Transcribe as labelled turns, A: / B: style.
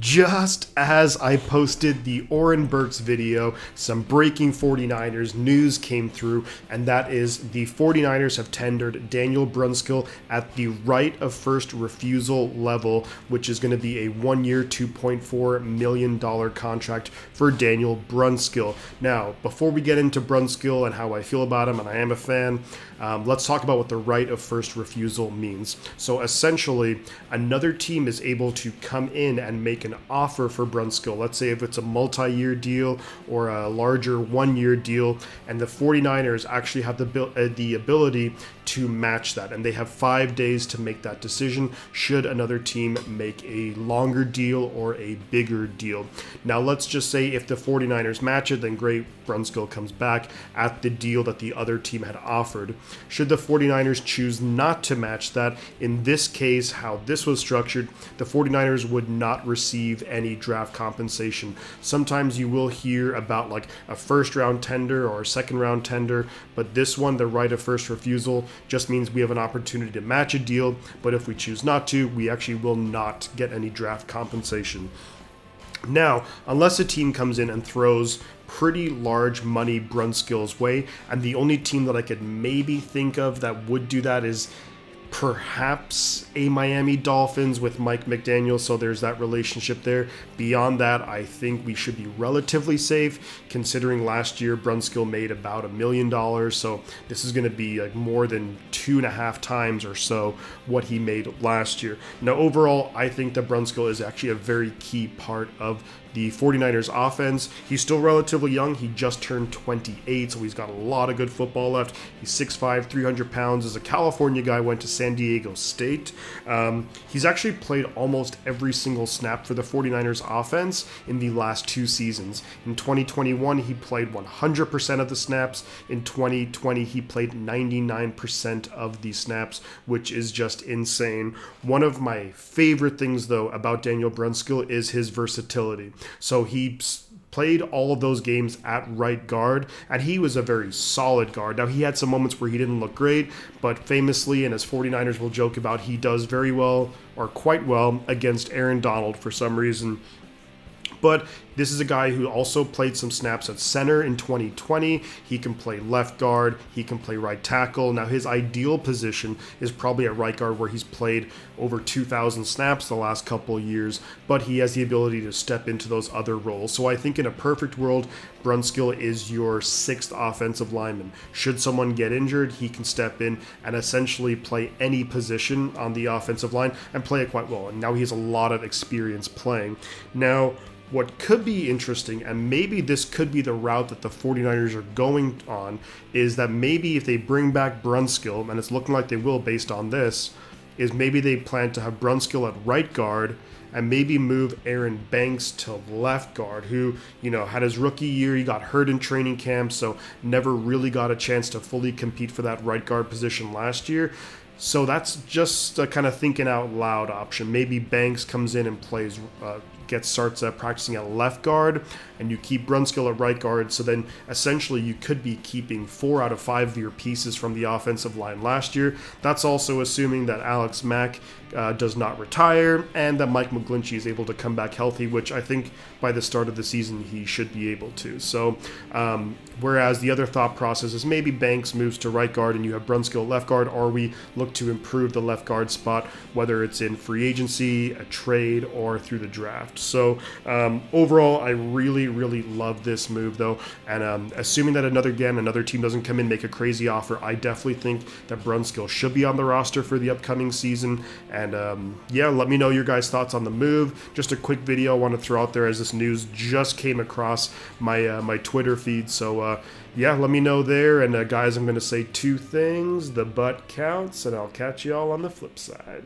A: Just as I posted the Oren Burks video, some breaking 49ers news came through, and that is the 49ers have tendered Daniel Brunskill at the right of first refusal level, which is going to be a 1-year, $2.4 million contract for Daniel Brunskill. Now, before we get into Brunskill and how I feel about him, and I am a fan, let's talk about what the right of first refusal means. So essentially, another team is able to come in and make an offer for Brunskill. Let's say if it's a multi-year deal or a larger 1-year deal, and the 49ers actually have the ability to match that, and they have 5 days to make that decision should another team make a longer deal or a bigger deal. Now let's just say if the 49ers match it, then great, Brunskill comes back at the deal that the other team had offered. Should the 49ers choose not to match that, in this case, how this was structured, the 49ers would not receive any draft compensation. Sometimes you will hear about like a first round tender or a second round tender, but this one, the right of first refusal, just means we have an opportunity to match a deal, but if we choose not to, we actually will not get any draft compensation. Now, unless a team comes in and throws pretty large money Brunskill's way, and the only team that I could maybe think of that would do that is perhaps a Miami Dolphins with Mike McDaniel, so there's that relationship there. Beyond that, I think we should be relatively safe, considering last year Brunskill made about $1 million, so this is going to be like more than 2.5 times or so what he made last year. Now, overall, I think that Brunskill is actually a very key part of the 49ers offense. He's still relatively young. He just turned 28, so he's got a lot of good football left. He's 6'5", 300 pounds. As a California guy, went to San Diego State. He's actually played almost every single snap for the 49ers offense in the last 2 seasons. In 2021, he played 100% of the snaps. In 2020, he played 99% of the snaps, which is just insane. One of my favorite things, though, about Daniel Brunskill is his versatility. So he played all of those games at right guard, and he was a very solid guard. Now, he had some moments where he didn't look great, but famously, and as 49ers will joke about, he does very well, or quite well, against Aaron Donald for some reason. But this is a guy who also played some snaps at center in 2020. He can play left guard. He can play right tackle. Now, his ideal position is probably at right guard, where he's played over 2,000 snaps the last couple of years, but he has the ability to step into those other roles. So I think in a perfect world, Brunskill is your 6th offensive lineman. Should someone get injured, he can step in and essentially play any position on the offensive line and play it quite well. And now he has a lot of experience playing. Now, what could be interesting, and maybe this could be the route that the 49ers are going on, is that maybe if they bring back Brunskill, and it's looking like they will based on this, is maybe they plan to have Brunskill at right guard and maybe move Aaron Banks to left guard, who, had his rookie year. He got hurt in training camp, so never really got a chance to fully compete for that right guard position last year. So that's just a kind of thinking out loud option. Maybe Banks comes in and starts practicing at left guard, and you keep Brunskill at right guard. So then essentially you could be keeping 4 out of 5 of your pieces from the offensive line last year. That's also assuming that Alex Mack does not retire and that Mike McGlinchey is able to come back healthy, which I think by the start of the season he should be able to. So whereas the other thought process is maybe Banks moves to right guard and you have Brunskill left guard, or we look to improve the left guard spot, whether it's in free agency, a trade, or through the draft. So overall, I really love this move, though, and assuming that another team doesn't come in, make a crazy offer, I definitely think that Brunskill should be on the roster for the upcoming season. And let me know your guys' thoughts on the move. Just a quick video I want to throw out there, as this news just came across my Twitter feed. So let me know there. And guys, I'm going to say 2 things: the butt counts, and I'll catch you all on the flip side.